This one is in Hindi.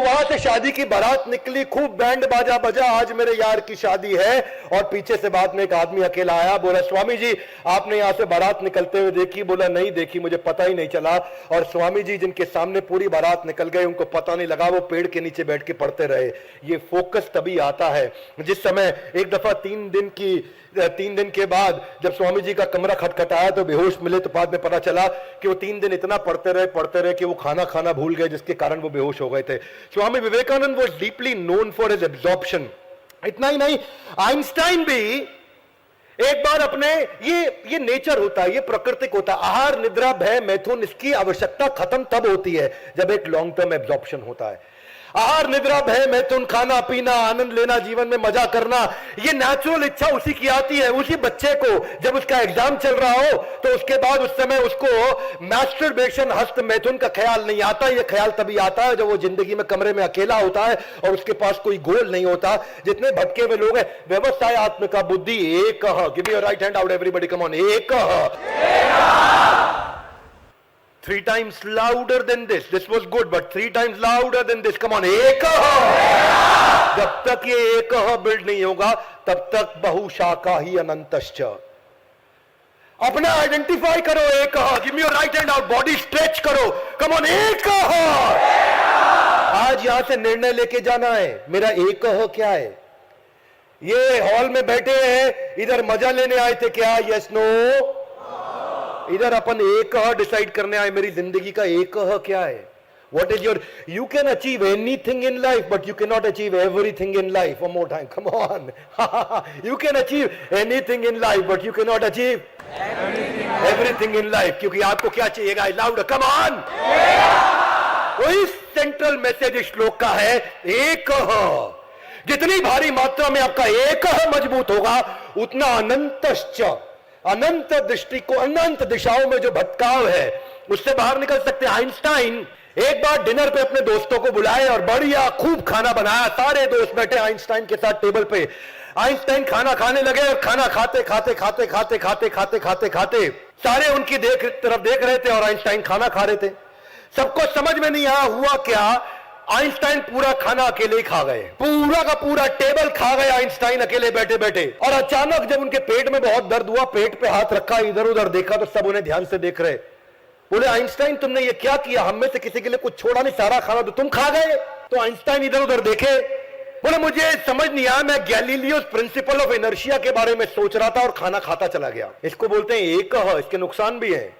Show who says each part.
Speaker 1: वहां से शादी की बारात निकली, खूब बैंड बाजा बजा, आज मेरे यार की शादी है। और पीछे से बाद में एक आदमी अकेला आया, बोला स्वामी जी आपने यहां से बारात निकलते हुए देखी? बोला नहीं देखी, मुझे पता ही नहीं चला। और स्वामी जी जिनके सामने पूरी बारात निकल गई, उनको पता नहीं लगा, वो पेड़ के नीचे बैठ के पढ़ते रहे। ये फोकस तभी आता है जिस समय एक दफा 3 दिन के बाद जब स्वामी जी का कमरा खटखटाया तो बेहोश मिले, तो बाद में पता चला कि वो 3 दिन इतना पढ़ते रहे कि वो खाना खाना भूल गए, जिसके कारण वो बेहोश हो गए थे। Swami Vivekananda was deeply known for his absorption. इतना ही नहीं, आइंस्टाइन भी एक बार अपने ये नेचर होता है, ये प्राकृतिक होता है। आहार निद्रा भय मैथुन, इसकी आवश्यकता खत्म तब होती है जब एक लॉन्ग टर्म एब्जॉर्प्शन होता है। आहार निद्रा भय मैथुन, खाना पीना, आनंद लेना, जीवन में मजा करना, ये नेचुरल इच्छा उसी की आती है। उसी बच्चे को जब उसका एग्जाम चल रहा हो तो उसके बाद उस समय उसको मैस्टरबेशन, हस्त मैथुन का ख्याल नहीं आता। ये ख्याल तभी आता है जब वो जिंदगी में कमरे में अकेला होता है और उसके पास कोई गोल नहीं होता। जितने भटके हुए लोग हैं, व्यवसाय आत्मिका बुद्धि एक, give me your right hand out everybody, come on, एक। 3 times louder than this. This was good, but 3 times louder than this. Come on, एक। जब तक ये एक बिल्ड नहीं होगा तब तक बहुशाखा ही अनंतश्च। अपना आइडेंटिफाई करो, एक। Give me your right hand out, body stretch करो, कम ऑन, एक। आज यहां से निर्णय लेके जाना है, मेरा एक क्या है। ये हॉल में बैठे हैं, इधर मजा लेने आए थे क्या? Yes no. इधर अपन एक डिसाइड करने आए, मेरी जिंदगी का एक क्या है। What is your, you can achieve anything in life, but you cannot achieve everything in life. One more time, come on. You can achieve anything in life, but you cannot achieve everything in life. क्योंकि आपको क्या चाहिएगा? Louder, come on. वही सेंट्रल मैसेज इस श्लोक का है, एक। जितनी भारी मात्रा में आपका एक मजबूत होगा, उतना अनंतश्च, अनंत दृष्टि को, अनंत दिशाओं में जो भटकाव है उससे बाहर निकल सकते हैं। आइंस्टाइन एक बार डिनर पे अपने दोस्तों को बुलाए और बढ़िया खूब खाना बनाया। सारे दोस्त बैठे आइंस्टाइन के साथ टेबल पे। आइंस्टाइन खाना खाने लगे और खाना खाते खाते खाते खाते खाते खाते खाते खाते सारे उनकी तरफ देख रहे थे और आइंस्टाइन खाना खा रहे थे। सबको समझ में नहीं आया हुआ क्या। आइंस्टाइन पूरा खाना अकेले ही खा गए, पूरा का पूरा टेबल खा गए आइंस्टाइन अकेले बैठे बैठे। और अचानक जब उनके पेट में बहुत दर्द हुआ, पेट पे हाथ रखा, इधर उधर देखा तो सब उन्हें ध्यान से देख रहे। बोले आइंस्टाइन तुमने ये क्या किया? हम में से किसी के लिए कुछ छोड़ा नहीं, सारा खाना तो तुम खा गए। तो आइंस्टाइन इधर उधर देखे, बोले मुझे समझ नहीं आया, मैं गैलीलियोस प्रिंसिपल ऑफ इनर्शिया के बारे में सोच रहा था और खाना खाता चला गया। इसको बोलते हैं एक। इसके नुकसान भी है।